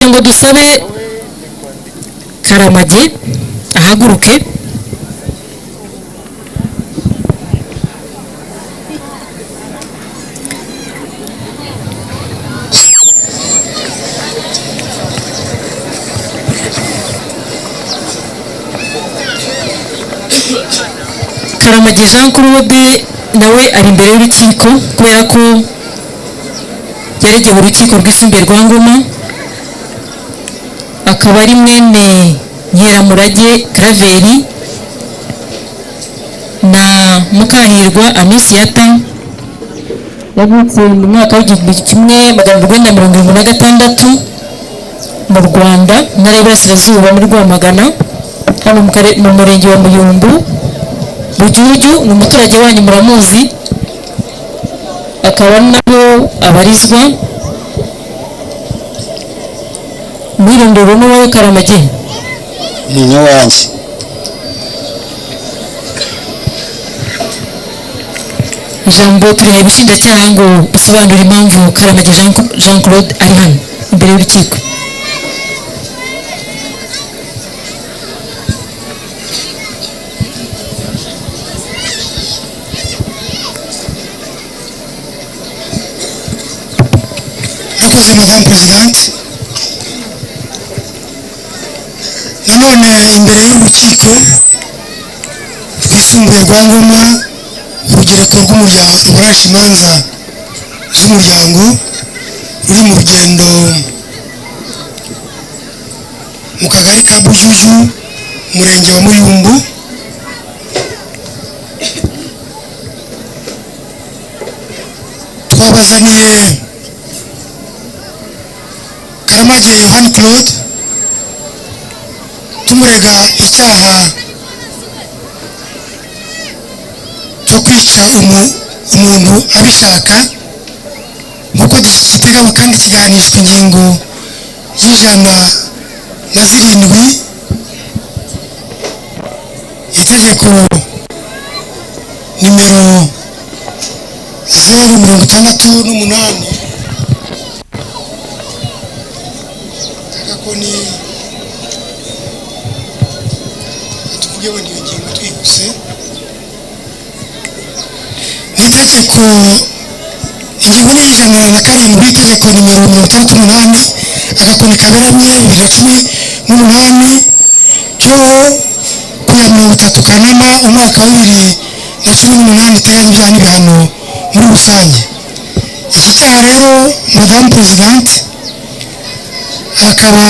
ngo dusabe Karamage ahaguruke. Karamage Jean Claude nawe ari imbere y'urukiko kubera ko yaregeye urukiko rwisumbuye rwa Ngoma, akaba ari mwene Nyiramurage Claver na Mukahirwa Anosiata, yavutse mu mwaka w'1976 mu Rwanda, ntara y'Iburasirazuba muri Rwamagana, hano mu murenge wa Muyumbu. Bujuju ni umuturage wanyu muramuzi, akaba nabo abarizwa. Mwirondoro n'uwawe Karamage? Ni wanjye. Ijambo tureba ubushinjacyaha ngo busobanure impamvu Karamage Jean Claude ari hano imbere y'urukiko. Murakoze Madame Presidente. Nanone imbere y'urukiko rwisumbuye rwa Ngoma, urugereko rw'umuryango imanza z'umuryango ruri mu rugendo mu kagari ka Bujuju, umurenge wa Muyumbu, twabazaniye Karamage Jean Claude tumurega icyaha cyo kwica umuntu abishaka nk'uko giteganywa kandi kigahanishwa ingingo y'Ijana na 7 itegeko nimero 068 takakoni tuvuge wenda iyo ngingo twihuse n'itegeko ingingo y'Ijana na 7 itegeko nimero 68 agakoni kaberamye 2018 cyo kuya 30 Kanama umwaka wa 2018 iteganya ibyaha n'ibihano muri rusange. Iki cyaha rero Madame Presidente akaba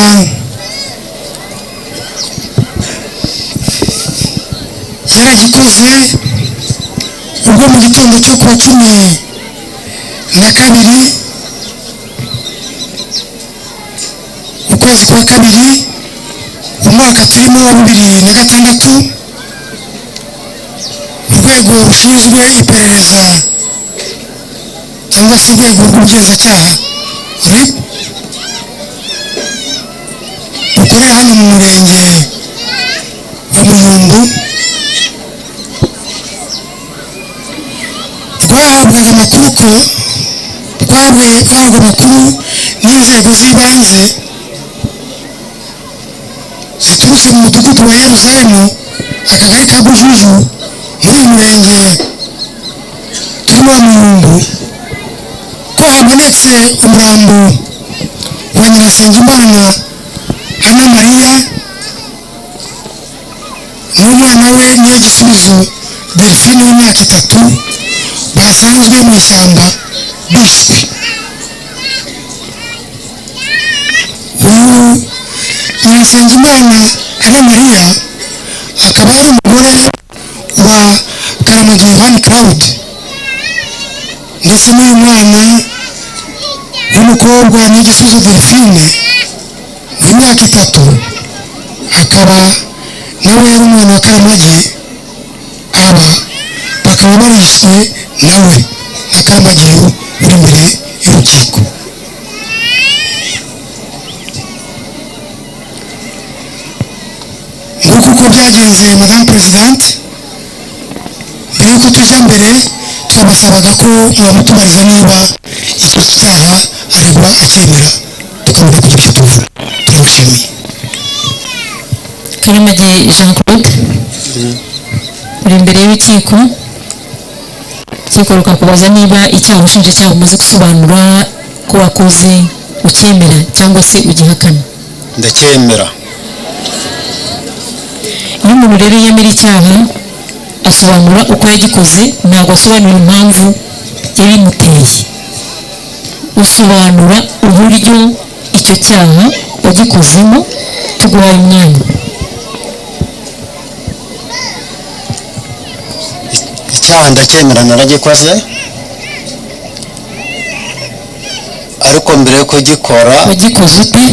yaragikoze ubwo mu gitondo cyo kuwa 12 ukwezi kwa kabiri umwaka turimo wa 2006, urwego rushinzwe iperereza cyangwa se urwego rw'ubugenzacyaha RIB rukorera hano mu murenge wa Muyumbu rwahabwaga amakuru ko rwahabwa amakuru n'inzego z'ibanze ziturutse mu mudugudu wa Yeruzalemu, akagari ka Bujuju, muri uyu murenge turimo wa Muyumbu, ko habonetse umurambo wa Nyirasengimana Hana Maria n'umwana we Niyogisubizo Delphine w'imyaka 3 basanzwe mu ishyamba bishwe. Uyu Nyirasengimana Hana Maria akaba ari umugore wa Karamage Jean Claude, ndetse n'uyu mwana w'umukobwa Niyogisubizo Delphine w'imyaka 3 akaba nawe yari umwana wa Karamage. Aba bakaba barishwe nawe na Karamage uri imbere y'urukiko. Nguko uko byagenze Madame Presidente. Mbere yuko tujya mbere twabasabaga ko mwamutubariza niba iki cyaha aregwa acyemera tugomba kugira icyo tuvuga turagushimiye. Karimage Jean Claude uri imbere y'urukiko, urukiko rukakubaza niba icyaha ubushinjacyaha bumaze gusobanura ko wakoze ucyemera cyangwa se ugihakana. Ndacyemera. Iyo umuntu rero yemera icyaha asobanura uko yagikoze, ntabwo asobanura impamvu yabimuteye. Usobanura uburyo icyo cyaha wagikozemo. Tuguhaye umwanya. Icyaha ndacyemera, naragikoze, ariko mbere yo kugikora wagikoze ute?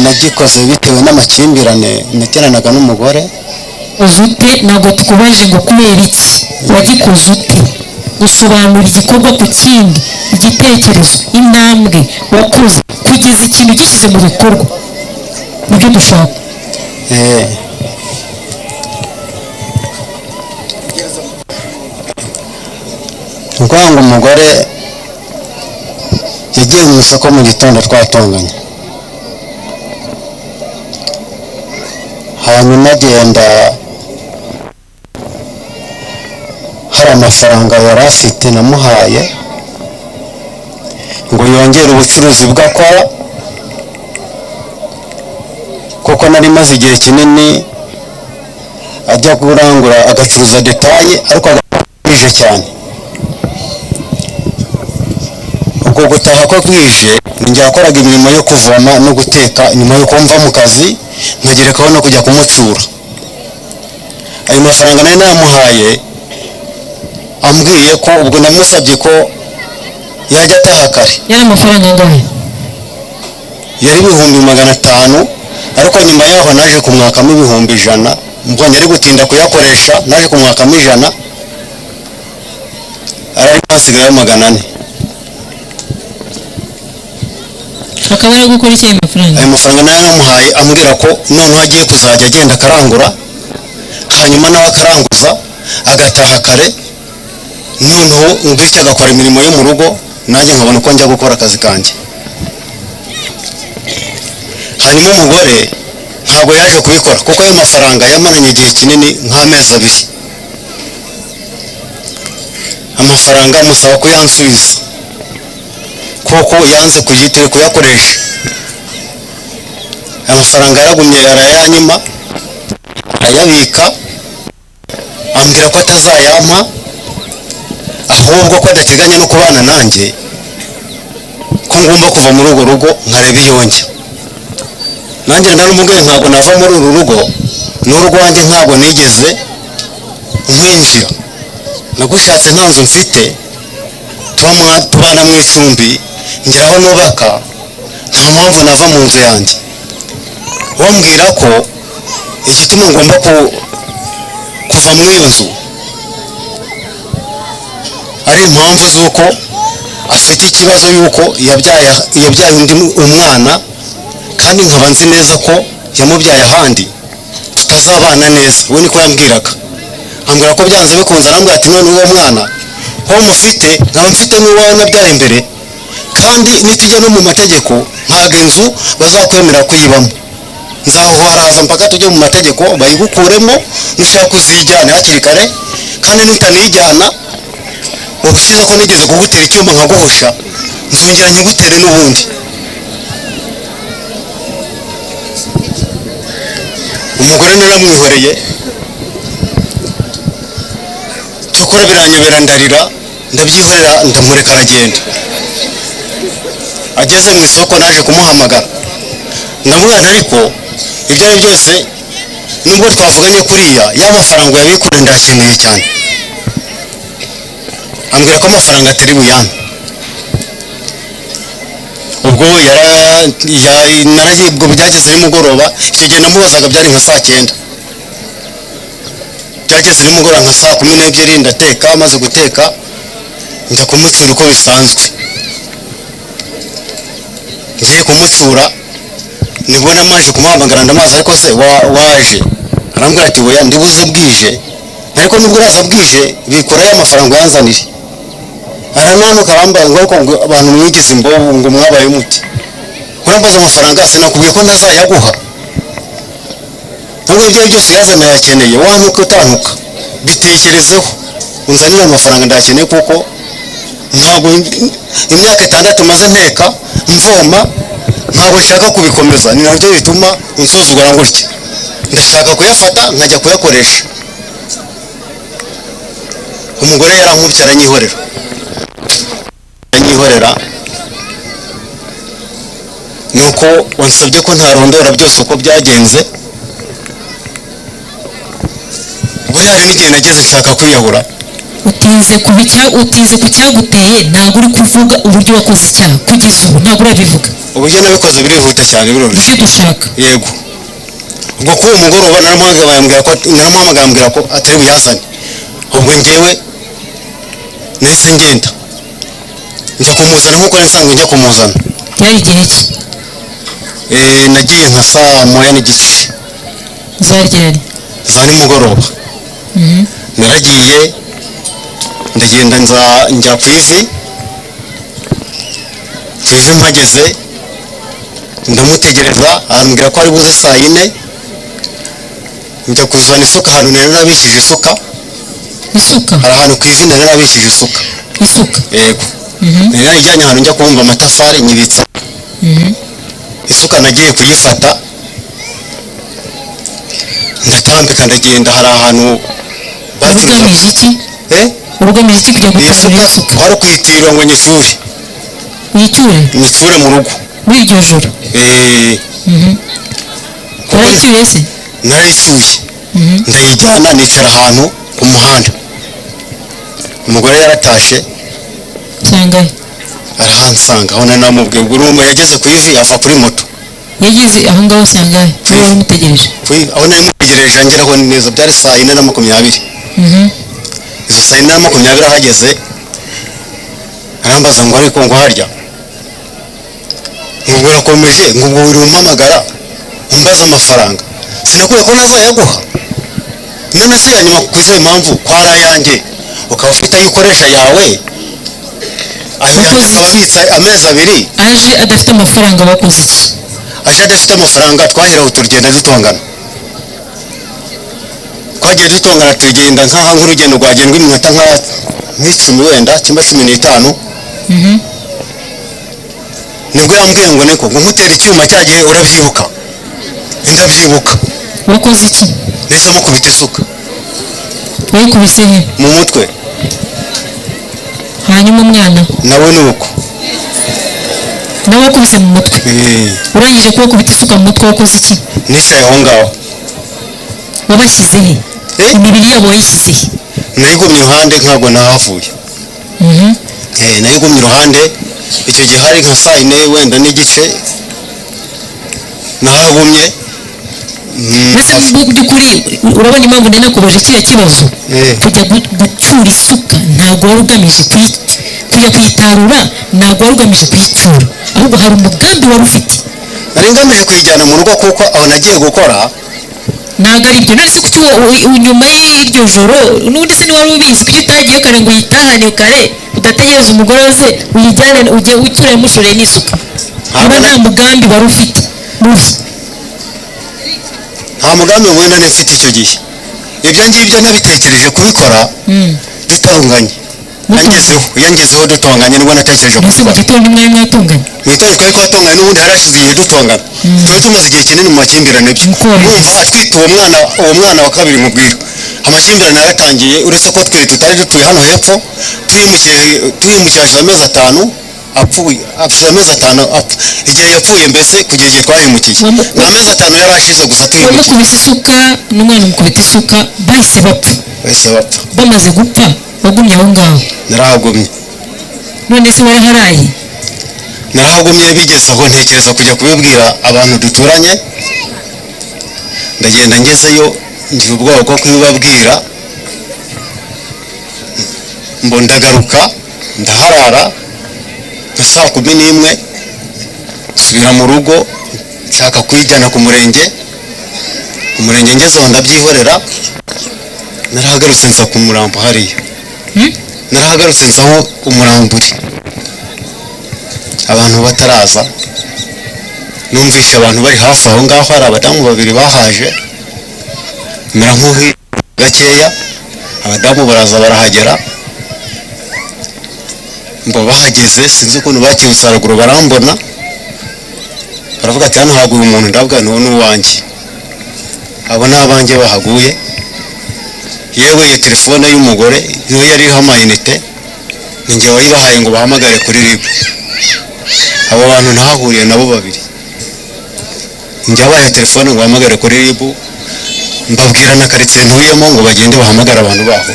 nagikoze bitewe n'amakimbirane nateranaga n'umugore. Ute ntabwo tukubaje ngo kubera iki wagikoze ute, gusobanura igikorwa ku kindi, igitekerezo, intambwe wakoze kugeza ikintu gishyize mu bikorwa, nibyo dushaka. Ukuvuga ngo umugore yagiye mu isoko mu gitondo twatonganye, hanyuma agenda hari amafaranga yari afite namuhaye ngo yongere ubucuruzi bwe akora, kuko nari maze igihe kinini ajya kurangura agacuruza detaye ariko bwije cyane. Ubwo gutaha ko bwije njya akoraga imirimo yo kuvoma no guteka, nyuma yo kumva mu kazi nkagerekaho no kujya kumutsura. Ayo mafaranga nari namuhaye ambwiye ko ubwo namusabye ko yajya ataha kare. Yari amafaranga angahe? Yari 500, ariko nyuma yaho naje kumwakamo 100. Mbonye ari gutinda kuyakoresha, naje kumwakamo 100, arari hasigaye 400. Akaba ari gukora iki amafaranga? Ayo mafaranga nayo namuhaye ambwira ko noneho agiye kuzajya agenda akarangura, hanyuma nawe akaranguza agataha kare, noneho bityo agakora imirimo yo mu rugo, nanjye nkabona uko njya gukora akazi kanjye. Hanyuma umugore ntabwo yaje kubikora, kuko ayo mafaranga yamaranye igihe kinini nk'amezi 2. Amafaranga amusaba kuyansubiza kuko yanze kuyakoresha. Amafaranga yaragumye arayanyima, arayabika, ambwira ko atazayampa, ahubwo ko adateganya no kubana nanjye, ko ngomba kuva muri urwo rugo nkareba iyo njya. Nanjye ndaramubwiye ntabwo nava muri uru rugo, n'urwanjye ntabwo nigeze nkwinjira, nagushatse nta nzu mfite, tubana mu icumbi, ngeraho nubaka, nta mpamvu nava mu nzu yanjye. Wambwira ko igituma ngomba kuva muri iyo nzu ari impamvu z'uko afite ikibazo y'uko yabyaye undi umwana, kandi nkaba nzi neza ko yamubyaye ahandi tutazabana neza. We niko yambwiraga, ambwira ko byanze bikunze, arambwira ati none uwo mwana ko mufite nkaba mfite n'uwawe nabyaye imbere, kandi nitujya no mu mategeko ntabwo inzu bazakwemera kuyibamo, nzahoraza mpaka tujye mu mategeko bayigukuremo, nushaka kuzijyana hakiri kare, kandi nutanijyana ubushize ko nigeze kugutera icyuma nkaguhusha, nzongera nkigutere n'ubundi. Umugore naramwihoreye, cyokora biranyobera, ndarira, ndabyihorera, ndamureka aragenda. Ageze mu isoko naje kumuhamagara, ndamubwira ariko ibyo ari byose nubwo twavuganye kuriya, y'amafaranga yabikure ndakeneye cyane. Ambwira ko amafaranga atari buyampe. Ubwo ubwo byageze nimugoroba, icyo gihe namubazaga byari nka saa 9. Byageze nimugoroba nka saa 12 ndateka, maze guteka njya kumutsura uko bisanzwe. Ngiye kumutsura nibwo namaje kumuhamagara, ndamaze ariko se waje? Arambwira ati oya ndibuze bwije, ariko nubwo uraza bwije bikora y'amafaranga yanzanire. aramanuka arambaza ngo abantu mwigize imbobo ngo mwabaye muti urambaza amafaranga sinakubwiye ko ntazayaguha nubwo ibyo byose yazana yakeneye wanuka utanuka bitekerezeho unzanira amafaranga ndakeneye kuko ntabwo imyaka 6 maze nteka mvoma ntabwo nshaka kubikomeza ni nabyo bituma unsuzugura ngutya ndashaka kuyafata nkajya kuyakoresha umugore yarankubye aranyihorera nuko wansabye ko ntarondora byose uko byagenze buriya hari n'igihe nageze nshaka kwiyahura utinze ku cyaguteye ntabwo uri kuvuga uburyo wakoze icyaha kugeza ubu ntabwo urabivuga uburyo nabikoze birihuta cyane biroroshye nicyo dushaka yego ubwo kuri uwo mugoroba naramuhamagara ambwira ko atari buyazane ubwo njyewe nahise ngenda njya kumuzana nk'uko nsanzwe njya kumuzana byari igihe ki nagiye nka saa 9:30 zaryari za nimugoroba naragiye ndagenda njya ku ivi mpageze ndamutegereza arambwira ko ari buze saa 4 njya kuzana isuka ahantu nari nabishije isuka hari ahantu ku ivi nari nabishije isuka yego nari najyanye ahantu njya kubumba amatafari nyibitsa isuka nagiye kuyifata ndatambika ndagenda hari ahantu ugamije iki ugamije iki kujya guterura isuka wari kuyitirira ngo nyishyure nyishyure mu rugo muri iryo joro warayicyuye se narayicyuye ndayijyana nicara ahantu ku muhanda umugore yaratashe cyangwa arahansanga aho namubwiye ubwo urumva yageze ku ivi ava kuri moto yageze aho ngaho usanga wari umutegereje aho nari mutegereje angeraho neza byari saa 4:20 izo saa 4:20 ahageze arambaza ngo ariko ngo harya ngo urakomeje ngo uri umpamagara umbaza amafaranga sinakubwiye ko ntazayaguha none se yanyuma kuzihe mpamvu kwari ayanjye ukaba ufite ayo ukoresha yawe abitsa amezi 2 aje adafite amafaranga bakoze iki aje adafite amafaranga twaheraho turugenda dutongana twagiye dutongana tugenda nk'urugendo rwagendwa iminota nk'icumi wenda cyangwa 15 nibwo yambwiye ngo niko nkutera icyuma cyagiye urabyibuka ndabyibuka wakoze iki neza mukubita isuka wayikubise he mu mutwe hanyuma umwana nawe nuko nawe wakubise mu mutwe urangije kubakubita isuka mu mutwe wakoze iki nicaye aho ngaho wabashyize he imibiri yabo wayishyize he nayigumye iruhande ntabwo nahavuye nayigumye iruhande icyo gihe hari nka saa 4 wenda n'igice nahagumye mbese mu by'ukuri urabona impamvu nanakubaje kiriya kibazo kujya gucyura isuka ntabwo wari ugamije kujya kuyitarura ntabwo wari ugamije kuyicyura ahubwo hari umugambi wari ufite nari ngamije kuyijyana mu rugo kuko aho nagiye gukora ntabwo ari ibyo none se kuki nyuma y'iryo joro n'ubundi se niwari ubizi kuki utagiye kare ngo uyitahane kare udategereza umugore wese uyijyane ujye ucyure mushoreye n'isuka niba nta mugambi wari ufite mubi nta mugambi wenda nari mfite icyo gihe ibyo ngibyo nabitekereje kubikora tutonganye yangezeho dutonganye nibwo natekereje kubikora mu gitondo mwari mwatonganye mu gitondo twari twatonganye n'ubundi hari hashize igihe dutongana twari tumaze igihe kinini mu makimbirane byo urumva atwite uwo mwana wa kabiri mubwira amakimbirane yaratangiye uretse ko twe tutari dutuye hano hepfo tuyimukiye amezi 5 apfuye afite amezi 5 apfa igihe yapfuye mbese kugeza igihe twahimukiye ni amezi 5 yari ashize gusa tuyimukiye wamukubise isuka n'umwana mukubita isuka bahise bapfa bamaze gupfa wagumye aho ngaho narahagumye none se waraharaye narahagumye bigeze aho ntekereza kujya kubibwira abantu duturanye ndagenda ngezeyo ngira ubwoba bwo kubibabwira ndagaruka ndaharara nka saa 11 nsubira mu rugo nshaka kuyijyana ku murenge ngezeho ndabyihorera narahagarutse nza ku murambo hariya narahagarutse nsaho umuramburi abantu bataraza numvisha abantu bari hafi aho ngaho hari abadamu babiri bahaje mera nk'uhi gakeya abadamu baraza barahagera mbo bahageze sinzi ukuntu bakibutsa haruguru barambona baravuga ati hano haguye umuntu ndabwa n'uwanjye abo ni abanjye bahaguye yewe iyi telefone y'umugore niyo yari iriho amayinite ni njye wayibahaye ngo bahamagare kuri ribu abo bantu ntahahuriye nabo babiri njye abaye telefone ngo bahamagare kuri ribu mbabwira na karitsiye ntuyemo ngo bagende bahamagare abantu baho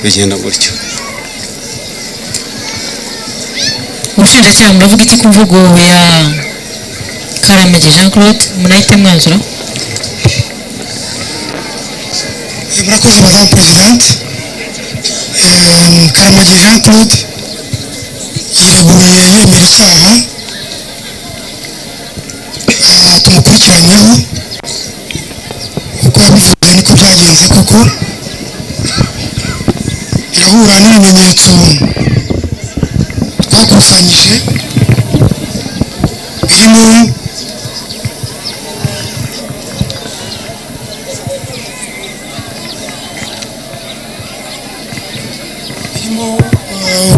bigenda gutyo. ubushinjacyaha muravuga iki ku mvugo ya Karamage Jean Claude munahite mwanzura? murakoze madame presidente. Karamage Jean Claude yireguye yemera icyaha tumukurikiranyeho uko yabivuze niko byagenze koko birahura n'ibimenyetso twakusanyije birimo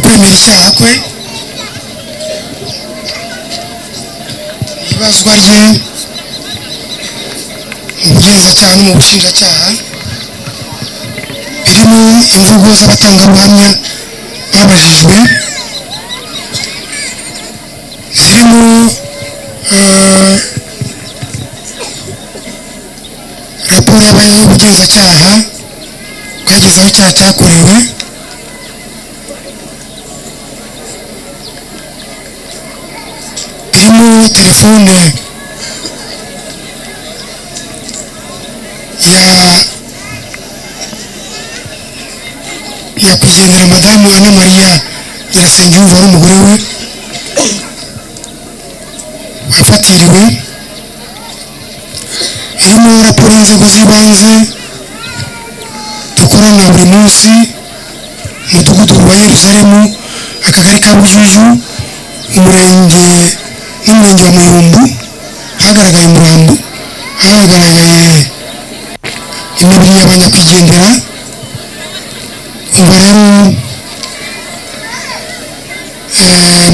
kwemera icyaha kwe, ibazwa rye mu bugenzacyaha no mu bushinjacyaha, birimo imvugo z'abatangabuhamya babajijwe, zirimo raporo y'ubugenzacyaha bwageze aho icyaha cyakorewe, birimo telefone nyakwigendera madamu Anna Maria Nyirasengiyumva n'umugore we wafatiriwe, birimo raporo y'inzego z'ibanze dukorana buri munsi, umudugudu wa Yerusalemu, akagari ka Bujuju, umurenge n'umurenge wa Muyumbu hagaragaye umurambo, hagaragaye imibiri y'abanyakwigendera. Umva rero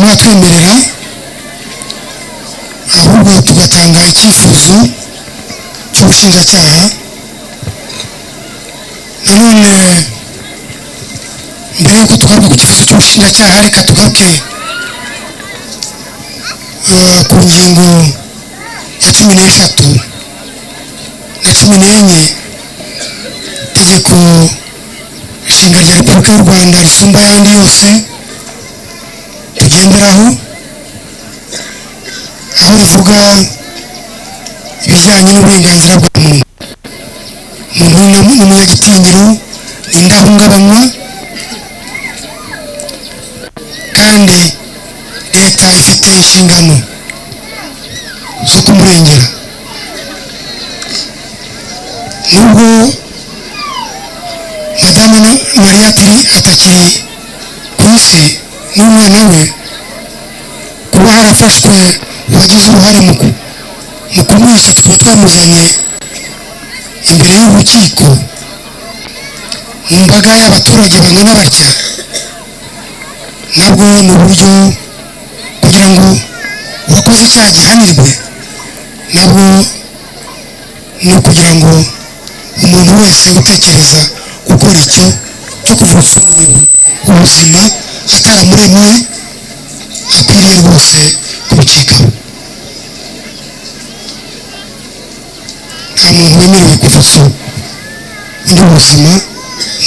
mwatwemerera ahubwo tugatanga icyifuzo cy'ubushinjacyaha. Nanone mbere y'uko tugaruka ku cyifuzo cy'ubushinjacyaha, reka tugaruke ku ngingo ya 13 na 14 itegeko nshinga rya Repubulika y'u Rwanda risumba ayandi yose tugenderaho, aho rivuga ibijyanye n'uburenganzira bwa muntu. Umuntu n'umunyagitinyiro n'indahungabanywa, kandi leta ifite inshingano zo kumurengera. Nubwo madamu Maria atakiri ku isi n'umwana we, kuba harafashwe uwagize uruhare mu kumwica tukaba twamuzanye imbere y'urukiko mu mbaga y'abaturage bangana batya, nabwo ni uburyo kugira ngo uwakoze icyaha gihanirwe, nabwo ni ukugira ngo umuntu wese utekereza gukora icyo cyo kuvutsa ubuzima ataramuremye akwiriye rwose kubicikaho. Nta muntu wemerewe kuvutsa undi buzima,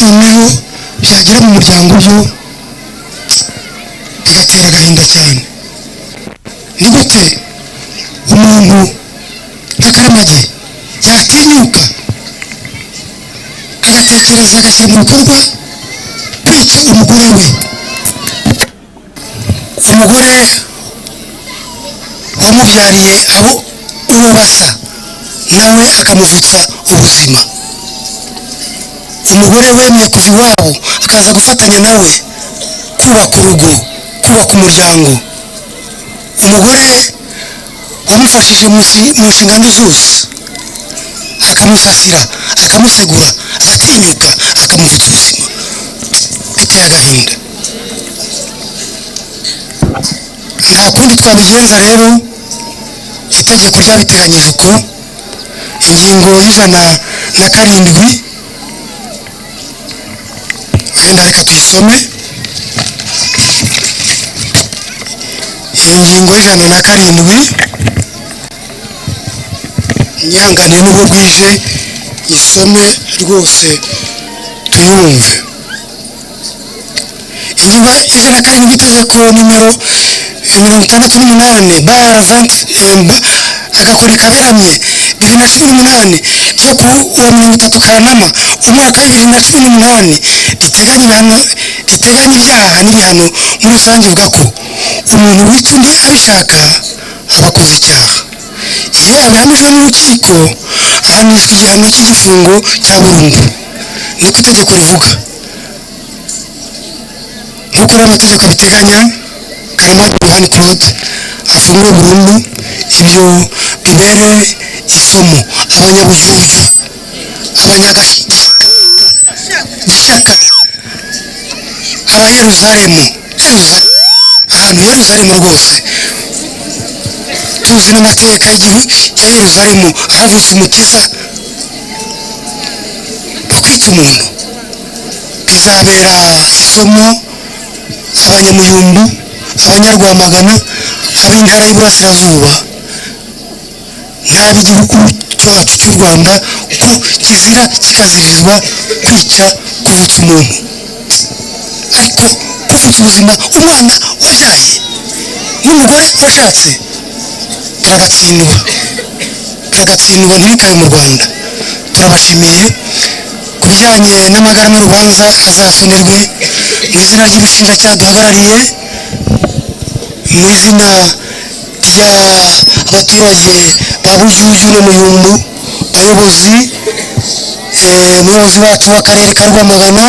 noneho byagera mu muryango byo byatera agahinda cyane. Ni gute umuntu nka Karamage yatinyuka agatekereza agashyira mu bikorwa kwica umugore we, umugore wamubyariye abo uwo basa nawe akamuvutsa ubuzima, umugore wemeye kuva iwabo akaza gufatanya nawe kubaka urugo, kubaka umuryango. Umugore wamufashije mu nshingano zose, akamusasira, akamusegura, agatinyuka, akamufata ubuzima, biteye agahinda. Nta kundi twabigenza rero, itegeko ryabiteganyije uko. Ingingo y'107 wenda reka tuyisome. Ingingo y'107 nyanganiye n'ubwo bwije isome rwose tuyumve. Ingingo y'107 itegeko nimero 68 agakoni kaberamye 2018 ryo ku wa 30 Kanama umwaka 2018 riteganya ibyaha n'ibihano muri rusange, ivuga ko umuntu wica undi abishaka aba akoze icyaha. Iyo abihamijwe n'urukiko ahanishwa igihano cy'igifungo cya burundu, niko itegeko rivuga. Nk'uko rero amategeko abiteganya, Karimani Jean Claude afungwe burundu. Ibyo bibere isomo abanyabujumba, abanyagishaka, aba Yeruzalemu, ahantu Yeruzalemu rwose tuzi n'amateka y'igihugu cya Yeruzalemu havutse umukiza. Bakwica umuntu bizabera isomo abanyamuyumbu, abanyarwamagana, ab'intara y'Iburasirazuba n'ab'igihugu cyacu cy'u Rwanda, ko kizira kikazirizwa kwica umuntu. Ariko gufata ubuzima umwana wabyaye n'umugore washatse biragatsindwa ntibikabe mu Rwanda. Turabashimiye. Ku bijyanye n'amagarama y'urubanza azasonerwe mu izina ry'ubushinjacyaha duhagarariye, mu izina ry'abaturage ba Bujuju no Muyumbu, bayobozi bacu b'akarere ka Rwamagana,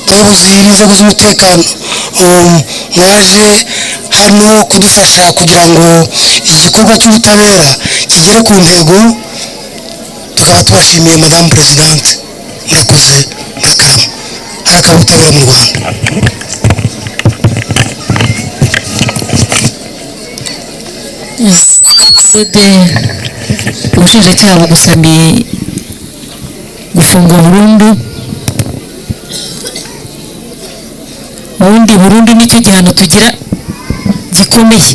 bayobozi b'inzego z'umutekano mwaje hano kudufasha kugira ngo igikorwa cy'ubutabera kigere ku ntego. Tukaba tubashimiye Madamu Presidente, murakoze, murakarama, harakaba ubutabera mu Rwanda. ubushinjacyaha bugusamiye gufungwa burundu. Ubundi burundu nicyo gihano tugira gikomeye,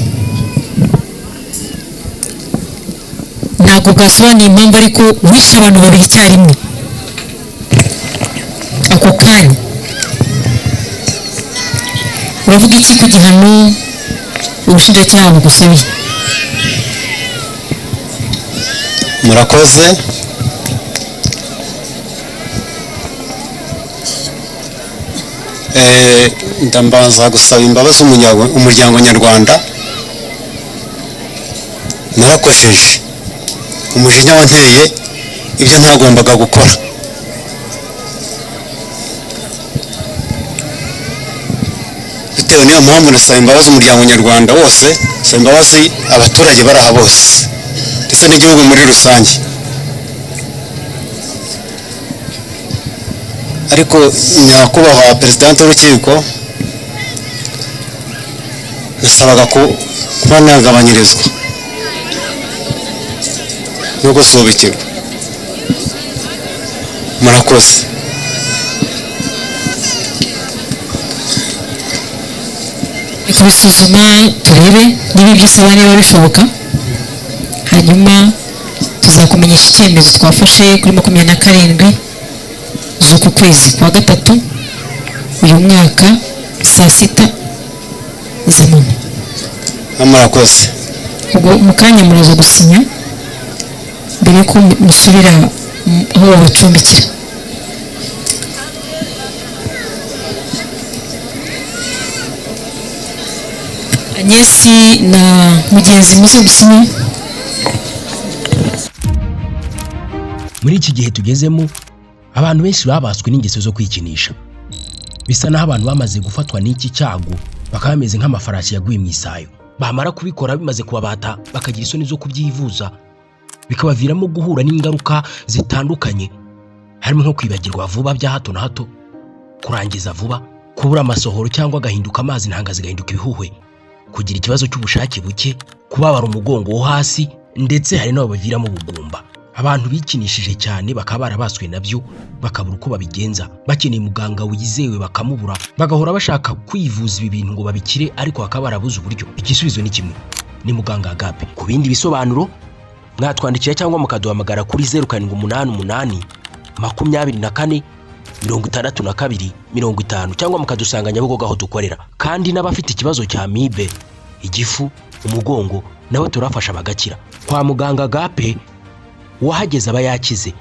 ntabwo bwasobanuye impamvu, ariko wishe abantu babiri icyarimwe ako kanya. uravuga iki ku gihano ubushinjacyaha bugusabiye? Murakoze. Ndambanza gusaba imbabazi umuryango nyarwanda. Narakosheje, umujinya wanteye ibyo ntagombaga gukora. Bitewe niyo mpamvu nasaba imbabazi umuryango nyarwanda wose, nasaba imbabazi abaturage bari aha bose ndetse n'igihugu muri rusange. Ariko nyakubahwa Perezidante w'urukiko, nasabaga kuba nagabanyirizwa no gusubikirwa. Murakoze. kubisuzuma turebe niba ibyo usaba niba bishoboka, hanyuma tuzakumenyesha icyemezo twafashe kuri 27 z'uku kwezi kwa gatatu uyu mwaka saa 6 z'amanywa. Murakoze. ubwo mu kanya muraza gusinya mbere ko musubira aho babacumbikira. Agnesi na mugenzi muze gusinya. Muri iki gihe tugezemo, abantu benshi babaswe n'ingeso zo kwikinisha. bisa naho abantu bamaze gufatwa n'iki cyago bakaba bameze nk'amafarashi yaguye mu isayo. Bamara kubikora bimaze kubabata bakagira isoni zo kubyivuza, bikabaviramo guhura n'ingaruka zitandukanye, harimo nko kwibagirwa vuba bya hato na hato, kurangiza vuba, kubura amasohoro cyangwa agahinduka amazi ntanga zigahinduka ibihuhwe, kugira ikibazo cy'ubushake buke, kubabara umugongo wo hasi, ndetse hari n'abo baviramo ubugumba. Abantu bikinishije cyane bakaba barabaswe nabyo bakabura uko babigenza, bakeneye muganga wizewe bakamubura, bagahora bashaka kwivuza ibi bintu ngo babikire ariko bakaba barabuze uburyo. Igisubizo ni kimwe, ni muganga Agape. Ku bindi bisobanuro mwatwandikira cyangwa mukaduhamagara kuri 0788 24 62 50 cyangwa mukadusanga Nyabugogo aho dukorera. Kandi n'abafite ikibazo cya amibe, igifu, umugongo nabo turafasha bagakira. Kwa muganga Agape wahageze aba yakize.